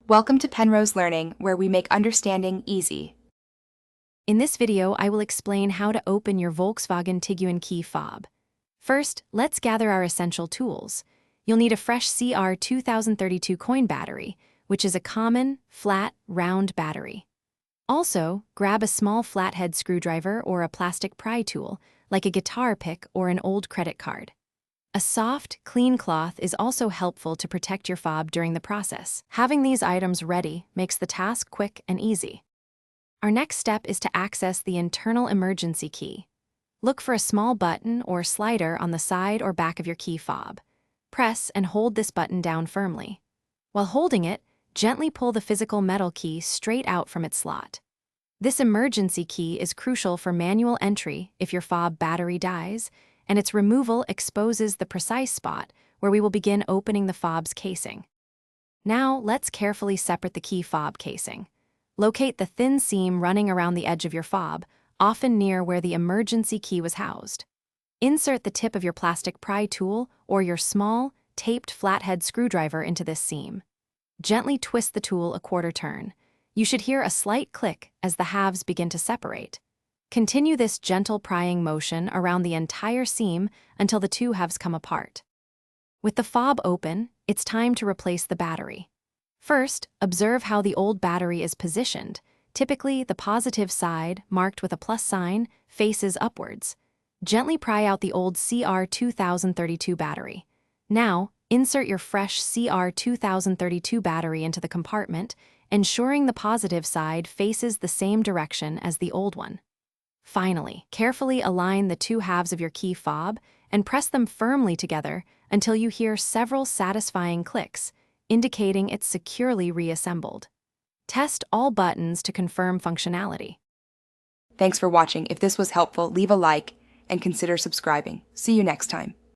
Welcome to Penrose Learning, where we make understanding easy. In this video, I will explain how to open your Volkswagen Tiguan key fob. First, let's gather our essential tools. You'll need a fresh CR 2032 coin battery, which is a common, flat, round battery. Also, grab a small flathead screwdriver or a plastic pry tool, like a guitar pick or an old credit card. A soft, clean cloth is also helpful to protect your fob during the process. Having these items ready makes the task quick and easy. Our next step is to access the internal emergency key. Look for a small button or slider on the side or back of your key fob. Press and hold this button down firmly. While holding it, gently pull the physical metal key straight out from its slot. This emergency key is crucial for manual entry if your fob battery dies, and its removal exposes the precise spot where we will begin opening the fob's casing. Now, let's carefully separate the key fob casing. Locate the thin seam running around the edge of your fob, often near where the emergency key was housed. Insert the tip of your plastic pry tool or your small, taped flathead screwdriver into this seam. Gently twist the tool a quarter turn. You should hear a slight click as the halves begin to separate. Continue this gentle prying motion around the entire seam until the two halves come apart. With the fob open, it's time to replace the battery. First, observe how the old battery is positioned. Typically, the positive side, marked with a plus sign, faces upwards. Gently pry out the old CR 2032 battery. Now, insert your fresh CR 2032 battery into the compartment, ensuring the positive side faces the same direction as the old one. Finally, carefully align the two halves of your key fob and press them firmly together until you hear several satisfying clicks, indicating it's securely reassembled. Test all buttons to confirm functionality. Thanks for watching. If this was helpful, leave a like and consider subscribing. See you next time.